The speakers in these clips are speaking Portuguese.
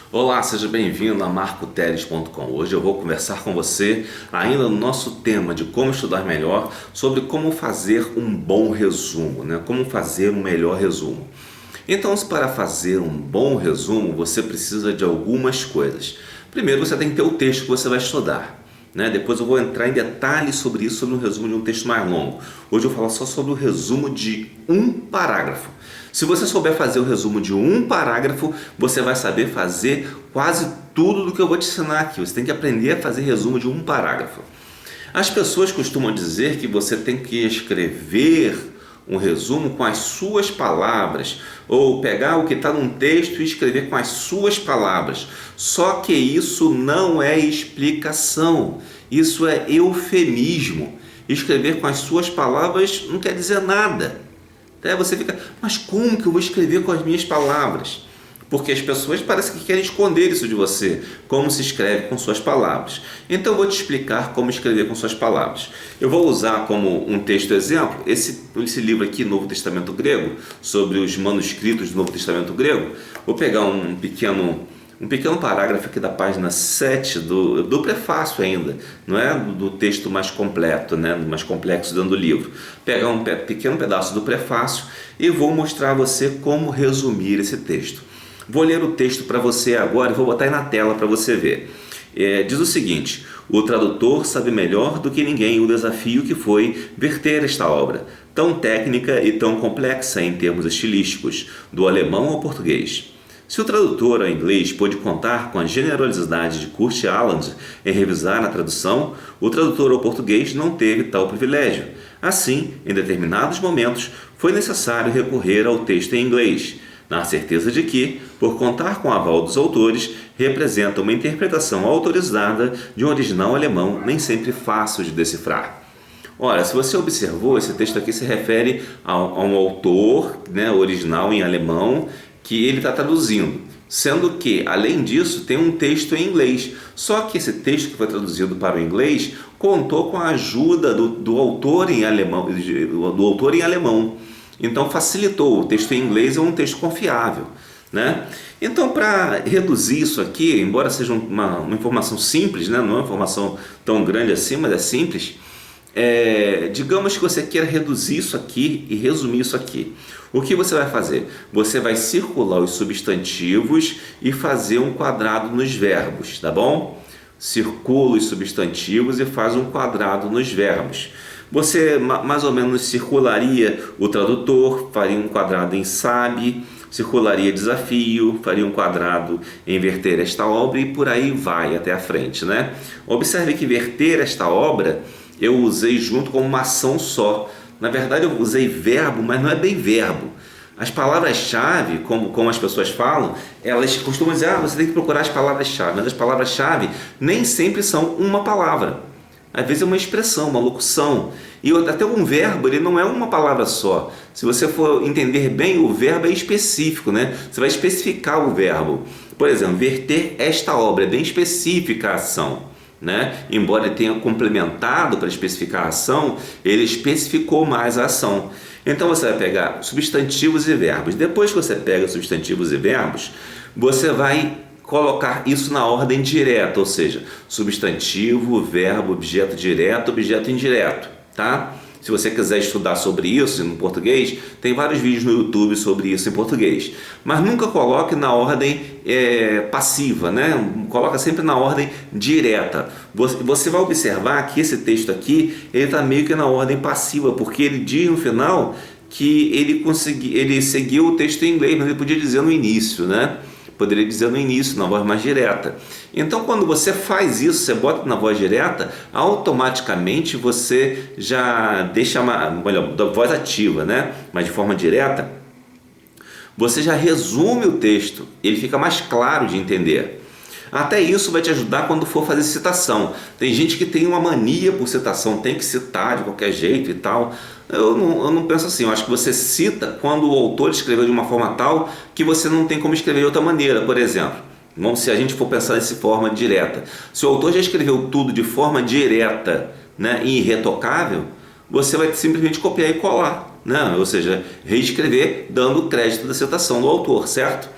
Olá, seja bem-vindo a marcoteles.com. Hoje eu vou conversar com você, ainda no nosso tema de como estudar melhor, sobre como fazer um bom resumo, né? Como fazer um melhor resumo. Então, para fazer um bom resumo, você precisa de algumas coisas. Primeiro, você tem que ter o texto que você vai estudar, né? Depois eu vou entrar em detalhes sobre isso, sobre um resumo de um texto mais longo. Hoje eu vou falar só sobre o resumo de um parágrafo. Se você souber fazer o resumo de um parágrafo, você vai saber fazer quase tudo do que eu vou te ensinar aqui. Você tem que aprender a fazer resumo de um parágrafo. As pessoas costumam dizer que você tem que escrever um resumo com as suas palavras, ou pegar o que está num texto e escrever com as suas palavras. Só que isso não é explicação, isso é eufemismo. Escrever com as suas palavras não quer dizer nada. Até você fica, mas como que eu vou escrever com as minhas palavras? Porque as pessoas parecem que querem esconder isso de você, como se escreve com suas palavras. Então eu vou te explicar como escrever com suas palavras. Eu vou usar como um texto exemplo esse livro aqui, Novo Testamento Grego, sobre os manuscritos do Novo Testamento Grego. Vou pegar um pequeno parágrafo aqui da página 7 do prefácio ainda, não é do texto mais completo, né, mais complexo dentro do livro. Pegar um pequeno pedaço do prefácio e vou mostrar a você como resumir esse texto. Vou ler o texto para você agora e vou botar aí na tela para você ver. Diz o seguinte: o tradutor sabe melhor do que ninguém o desafio que foi verter esta obra, tão técnica e tão complexa em termos estilísticos, do alemão ao português. Se o tradutor ao inglês pôde contar com a generosidade de Kurt Aland em revisar a tradução, o tradutor ao português não teve tal privilégio. Assim, em determinados momentos, foi necessário recorrer ao texto em inglês, na certeza de que, por contar com o aval dos autores, representa uma interpretação autorizada de um original alemão nem sempre fácil de decifrar. Ora, se você observou, esse texto aqui se refere a um autor, né, original em alemão, que ele está traduzindo, sendo que, além disso, tem um texto em inglês. Só que esse texto que foi traduzido para o inglês contou com a ajuda do autor em alemão, Então facilitou. O texto em inglês é um texto confiável, né? Então, para reduzir isso aqui, embora seja uma informação simples, né? Não é uma informação tão grande assim, mas é simples. Digamos que você queira reduzir isso aqui e resumir isso aqui. O que você vai fazer? Você vai circular os substantivos e fazer um quadrado nos verbos, tá bom? Circula os substantivos e faz um quadrado nos verbos. Você mais ou menos circularia o tradutor, faria um quadrado em sabe, circularia desafio, faria um quadrado em verter esta obra e por aí vai até a frente, né? Observe que verter esta obra eu usei junto com uma ação só. Na verdade eu usei verbo, mas não é bem verbo. As palavras-chave, como as pessoas falam, elas costumam dizer, você tem que procurar as palavras-chave, mas as palavras-chave nem sempre são uma palavra. Às vezes é uma expressão, uma locução. E até um verbo, ele não é uma palavra só. Se você for entender bem, o verbo é específico, né? Você vai especificar o verbo. Por exemplo, verter esta obra, é bem específica a ação, né? Embora ele tenha complementado para especificar a ação, ele especificou mais a ação. Então você vai pegar substantivos e verbos. Depois que você pega substantivos e verbos, você vai colocar isso na ordem direta, ou seja, substantivo, verbo, objeto direto, objeto indireto, tá? Se você quiser estudar sobre isso no português, tem vários vídeos no YouTube sobre isso em português. Mas nunca coloque na ordem passiva, né? Coloca sempre na ordem direta. Você vai observar que esse texto aqui, ele está meio que na ordem passiva, porque ele diz no final que ele seguiu o texto em inglês, mas ele podia dizer no início, né? Poderia dizer no início, na voz mais direta. Então, quando você faz isso, você bota na voz direta, automaticamente você já deixa da voz ativa, né? Mas de forma direta, você já resume o texto, ele fica mais claro de entender. Até isso vai te ajudar quando for fazer citação. Tem gente que tem uma mania por citação, tem que citar de qualquer jeito e tal. Eu não penso assim, eu acho que você cita quando o autor escreveu de uma forma tal que você não tem como escrever de outra maneira. Por exemplo, se a gente for pensar dessa forma direta, se o autor já escreveu tudo de forma direta, né, e irretocável, você vai simplesmente copiar e colar, né? Ou seja, reescrever dando crédito da citação do autor, certo?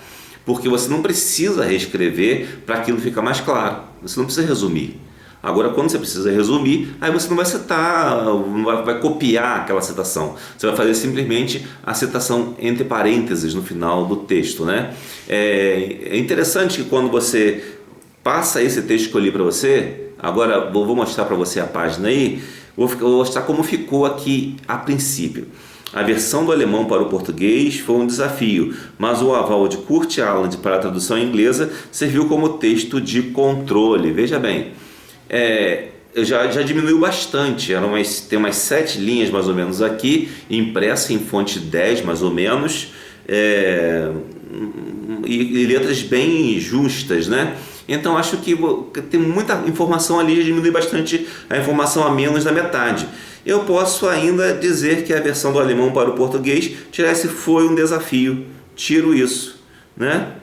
porque você não precisa reescrever para aquilo ficar mais claro, você não precisa resumir. Agora, quando você precisa resumir, aí você não vai citar, não vai copiar aquela citação. Você vai fazer simplesmente a citação entre parênteses no final do texto, né? É interessante que quando você passa esse texto que eu li para você, agora vou mostrar para você a página aí, vou mostrar como ficou aqui a princípio. A versão do alemão para o português foi um desafio, mas o aval de Kurt Aland para a tradução inglesa serviu como texto de controle. Veja bem. Já diminuiu bastante, tem umas 7 linhas mais ou menos aqui, impressa em fonte 10 mais ou menos, e letras bem justas, né? Então acho que tem muita informação ali, já diminui bastante a informação a menos da metade. Eu posso ainda dizer que a versão do alemão para o português, tirar esse foi um desafio, tiro isso, né?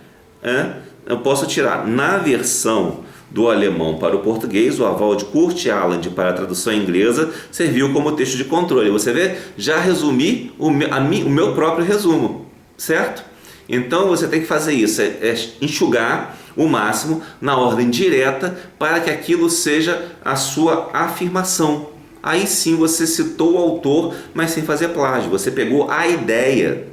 Eu posso tirar na versão do alemão para o português, o aval de Kurt Aland para a tradução inglesa serviu como texto de controle. Você vê? Já resumi o meu próprio resumo, certo? Então você tem que fazer isso, enxugar o máximo na ordem direta para que aquilo seja a sua afirmação. Aí sim você citou o autor, mas sem fazer plágio. Você pegou a ideia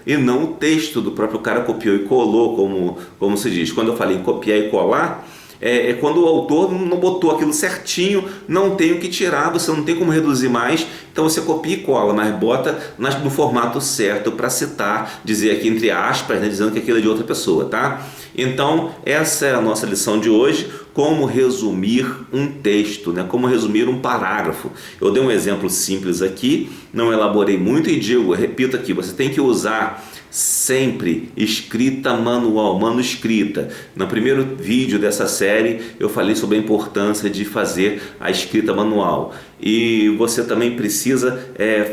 e não o texto do próprio cara, copiou e colou, como se diz. Quando eu falei em copiar e colar, é quando o autor não botou aquilo certinho, não tem o que tirar, você não tem como reduzir mais, então você copia e cola, mas bota no formato certo para citar, dizer aqui entre aspas, né, dizendo que aquilo é de outra pessoa, tá? Então essa é a nossa lição de hoje, como resumir um texto, né? Como resumir um parágrafo. Eu dei um exemplo simples aqui, não elaborei muito e digo, repito aqui, você tem que usar sempre escrita manual, manuscrita. No primeiro vídeo dessa série eu falei sobre a importância de fazer a escrita manual e você também precisa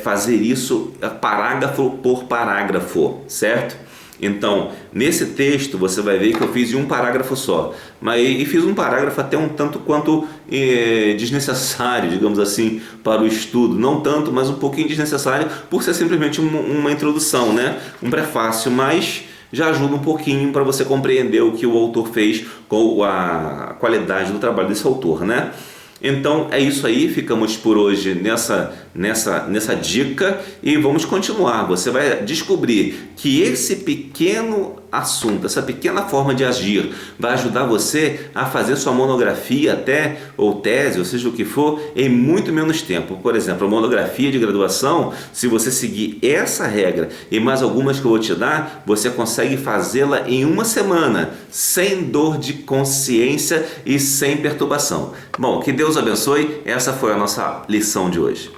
fazer isso parágrafo por parágrafo, certo? Então, nesse texto você vai ver que eu fiz em um parágrafo só, e fiz um parágrafo até um tanto quanto desnecessário, digamos assim, para o estudo. Não tanto, mas um pouquinho desnecessário por ser simplesmente uma introdução, né? Um prefácio, mas já ajuda um pouquinho para você compreender o que o autor fez com a qualidade do trabalho desse autor, né? Então é isso aí, ficamos por hoje nessa dica e vamos continuar. Você vai descobrir que esse pequeno assunto, essa pequena forma de agir vai ajudar você a fazer sua monografia ou tese, ou seja o que for, em muito menos tempo. Por exemplo, a monografia de graduação, se você seguir essa regra e mais algumas que eu vou te dar, você consegue fazê-la em uma semana, sem dor de consciência e sem perturbação. Bom, que Deus abençoe, essa foi a nossa lição de hoje.